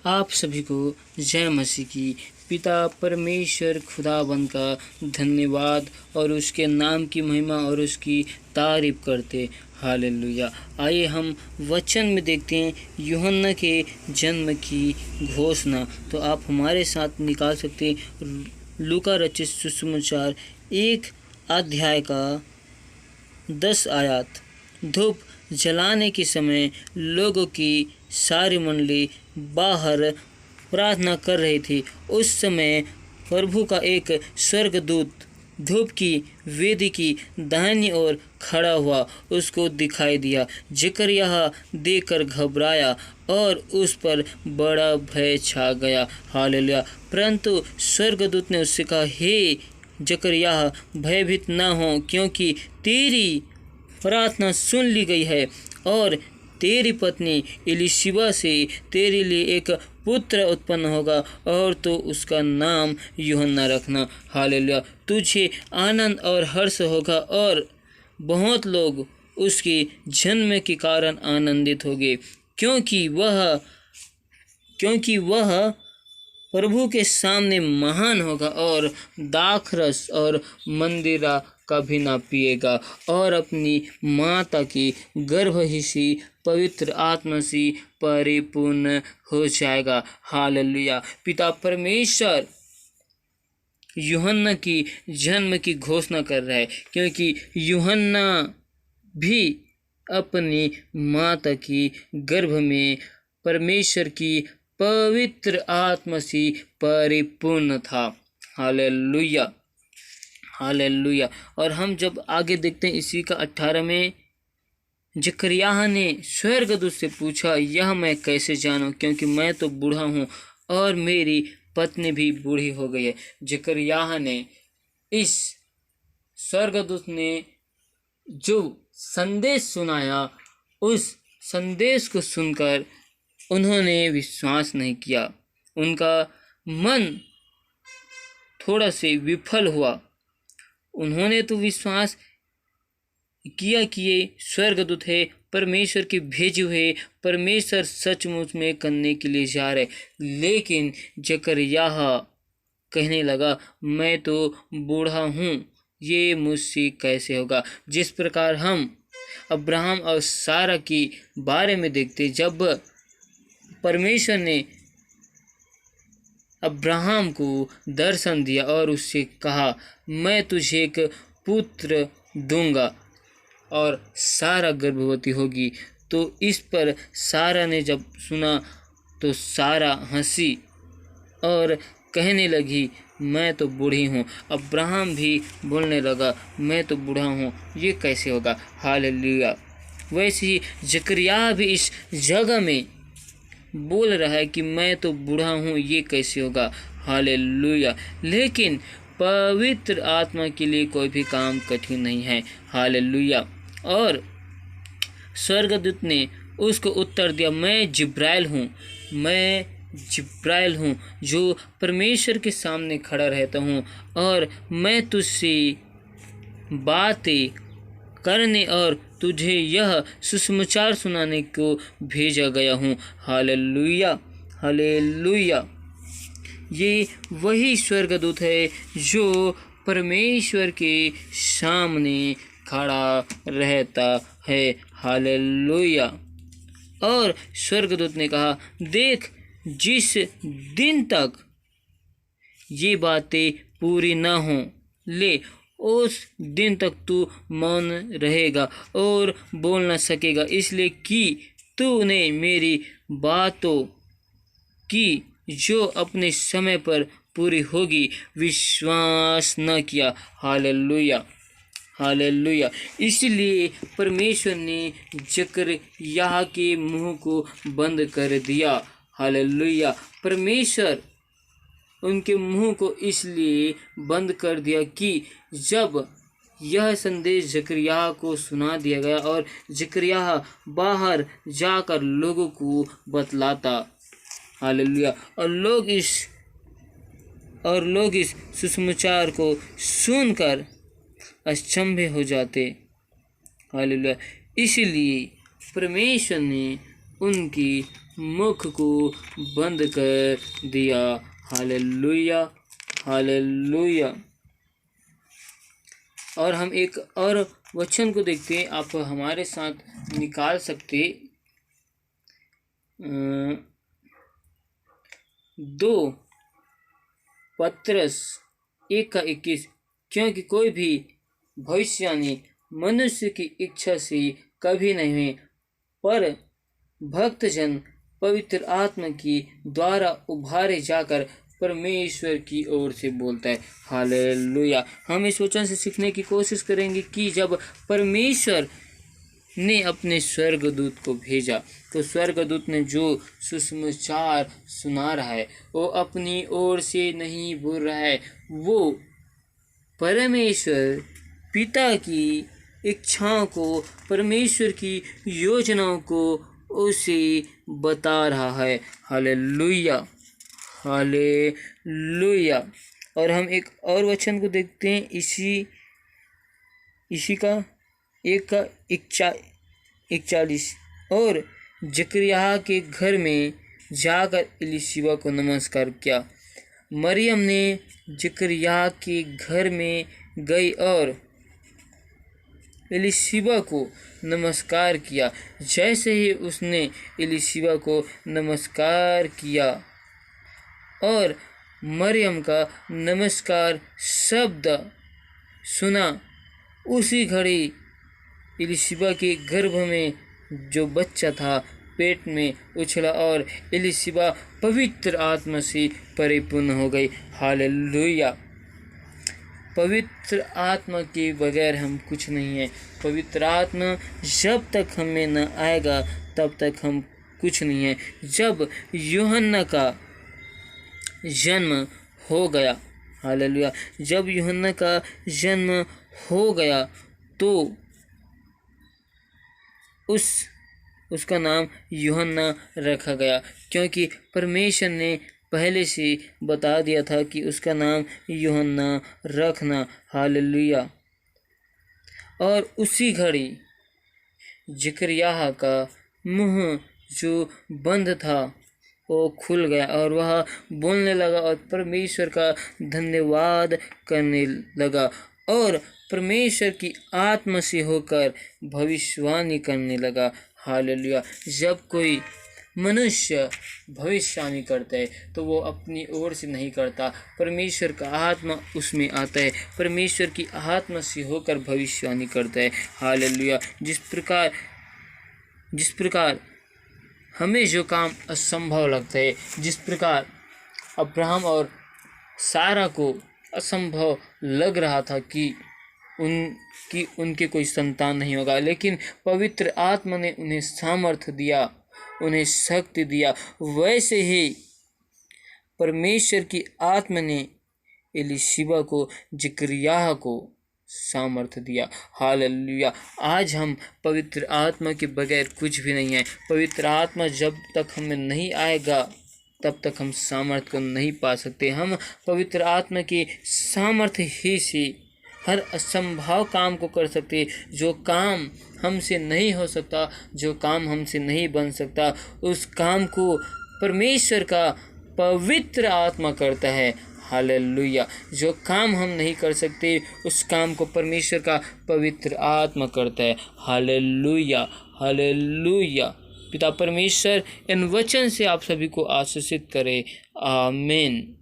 आप सभी को जय मसीह की। पिता परमेश्वर खुदाबंद का धन्यवाद और उसके नाम की महिमा और उसकी तारीफ करते। हालेलुया। आइए हम वचन में देखते हैं यूहन्ना के जन्म की घोषणा। तो आप हमारे साथ निकाल सकते हैं लूका रचित सुसमाचार 1 अध्याय का 10 आयत। धूप जलाने के समय लोगों की सारी मंडली बाहर प्रार्थना कर रही थी। उस समय प्रभु का एक स्वर्गदूत धूप की वेदी की दाहिनी ओर खड़ा हुआ उसको दिखाई दिया। जकरयाह देखकर घबराया और उस पर बड़ा भय छा गया। हालेलुया। परंतु स्वर्गदूत ने उससे कहा, हे जकरयाह, भयभीत न हो, क्योंकि तेरी प्रार्थना सुन ली गई है और तेरी पत्नी एलीशिबा से तेरे लिए एक पुत्र उत्पन्न होगा और तो उसका नाम यूहन्ना रखना। हालेलुया। तुझे आनंद और हर्ष होगा और बहुत लोग उसके जन्म के कारण आनंदित होंगे, क्योंकि वह प्रभु के सामने महान होगा और दाखरस और मंदिरा कभी ना पिएगा और अपनी माता की गर्भ ही सी पवित्र आत्मा से परिपूर्ण हो जाएगा। हालेलुया। पिता परमेश्वर यूहन्ना की जन्म की घोषणा कर रहा है, क्योंकि यूहन्ना भी अपनी माता की गर्भ में परमेश्वर की पवित्र आत्मा से परिपूर्ण था। हालेलुया। हालेलुया। और हम जब आगे देखते हैं इसी का 18 में, जकरयाह ने स्वर्गदूत से पूछा, यह मैं कैसे जानूं, क्योंकि मैं तो बूढ़ा हूँ और मेरी पत्नी भी बूढ़ी हो गई है। जकरयाह ने इस स्वर्गदूत ने जो संदेश सुनाया, उस संदेश को सुनकर उन्होंने विश्वास नहीं किया। उनका मन थोड़ा से विफल हुआ। उन्होंने तो विश्वास किया कि ये स्वर्गदूत है, परमेश्वर के भेजे हुए, परमेश्वर सचमुच में करने के लिए जा रहे। लेकिन जकरयाह कहने लगा, मैं तो बूढ़ा हूँ, ये मुझसे कैसे होगा। जिस प्रकार हम अब्राहम और सारा के बारे में देखते, जब परमेश्वर ने अब्राहम को दर्शन दिया और उससे कहा, मैं तुझे एक पुत्र दूंगा और सारा गर्भवती होगी, तो इस पर सारा ने जब सुना तो सारा हंसी और कहने लगी, मैं तो बूढ़ी हूँ। अब्राहम भी बोलने लगा, मैं तो बूढ़ा हूँ, ये कैसे होगा। हालेलुया। वैसे ही जकरयाह भी इस जगह में बोल रहा है कि मैं तो बूढ़ा हूँ, ये कैसे होगा। हालेलुया। लेकिन पवित्र आत्मा के लिए कोई भी काम कठिन नहीं है। हालेलुया। और स्वर्गदूत ने उसको उत्तर दिया, मैं जिब्राइल हूँ जो परमेश्वर के सामने खड़ा रहता हूँ और मैं तुझसे बातें करने और तुझे यह सुसमाचार सुनाने को भेजा गया हूँ। हालेलुया। हालेलुया। ये वही स्वर्गदूत है जो परमेश्वर के सामने खड़ा रहता है। हालेलुया। और स्वर्गदूत ने कहा, देख, जिस दिन तक ये बातें पूरी न हों, ले उस दिन तक तू मौन रहेगा और बोल न सकेगा, इसलिए कि तूने मेरी बातों की जो अपने समय पर पूरी होगी विश्वास न किया। हालेलुया। हालेलुया। इसलिए परमेश्वर ने जकरयाह के मुंह को बंद कर दिया। हालेलुया। परमेश्वर उनके मुंह को इसलिए बंद कर दिया कि जब यह संदेश जकरयाह को सुना दिया गया और जकरयाह बाहर जाकर लोगों को बतलाता। हालेलुया। और लोग इस सुसमाचार को सुनकर अचंभे हो जाते। हालेलुया। इसलिए परमेश्वर ने उनकी मुख को बंद कर दिया। Hallelujah, hallelujah. और हम एक और वचन को देखते हैं, आप हमारे साथ निकाल सकते। 2 पत्रस 1:21, क्योंकि कोई भी भविष्यवाणी मनुष्य की इच्छा से कभी नहीं हुई, पर भक्तजन पवित्र आत्मा की द्वारा उभारे जाकर परमेश्वर की ओर से बोलता है। हालेलुया। हम इस वचन से सीखने की कोशिश करेंगे कि जब परमेश्वर ने अपने स्वर्गदूत को भेजा, तो स्वर्गदूत ने जो सुसमाचार सुना रहा है वो अपनी ओर से नहीं बोल रहा है, वो परमेश्वर पिता की इच्छाओं को, परमेश्वर की योजनाओं को उसे बता रहा है। Hallelujah, hallelujah. और हम एक और वचन को देखते हैं, इसी का 1:41, और जकरिया के घर में जाकर एलीशिबा को नमस्कार किया। मरियम ने जकरिया के घर में गई और एलीशिबा को नमस्कार किया। जैसे ही उसने एलीशिबा को नमस्कार किया और मरियम का नमस्कार शब्द सुना, उसी घड़ी एलीशिबा के गर्भ में जो बच्चा था पेट में उछला और एलीशिबा पवित्र आत्मा से परिपूर्ण हो गई। हालेलुया। पवित्र आत्मा के बगैर हम कुछ नहीं है। पवित्र आत्मा जब तक हमें न आएगा तब तक हम कुछ नहीं है। जब यूहन्ना का जन्म हो गया, हालेलुया, जब यूहन्ना का जन्म हो गया तो उसका नाम यूहन्ना रखा गया, क्योंकि परमेश्वर ने पहले से बता दिया था कि उसका नाम यूहन्ना रखना। हालेलुया। और उसी घड़ी जकरिया का मुंह जो बंद था वो खुल गया और वह बोलने लगा और परमेश्वर का धन्यवाद करने लगा और परमेश्वर की आत्मा से होकर भविष्यवाणी करने लगा। हालेलुया। जब कोई मनुष्य भविष्यवाणी करता है तो वो अपनी ओर से नहीं करता, परमेश्वर का आत्मा उसमें आता है, परमेश्वर की आत्मा से होकर भविष्यवाणी करता है। हालेलुया। जिस प्रकार हमें जो काम असंभव लगता है, जिस प्रकार अब्राहम और सारा को असंभव लग रहा था कि उनके कोई संतान नहीं होगा, लेकिन पवित्र आत्मा ने उन्हें सामर्थ्य दिया, उन्हें शक्ति दिया, वैसे ही परमेश्वर की आत्मा ने एलीशिबा को, जकरिया को सामर्थ्य दिया। हालेलुया। आज हम पवित्र आत्मा के बगैर कुछ भी नहीं है। पवित्र आत्मा जब तक हमें नहीं आएगा तब तक हम सामर्थ्य को नहीं पा सकते। हम पवित्र आत्मा की सामर्थ्य ही से हर असंभव काम को कर सकते। जो काम हमसे नहीं हो सकता, जो काम हमसे नहीं बन सकता, उस काम को परमेश्वर का पवित्र आत्मा करता है। हालेलुया। जो काम हम नहीं कर सकते उस काम को परमेश्वर का पवित्र आत्मा करता है। Hallelujah, hallelujah. पिता परमेश्वर इन वचन से आप सभी को आशीषित करे। आमीन।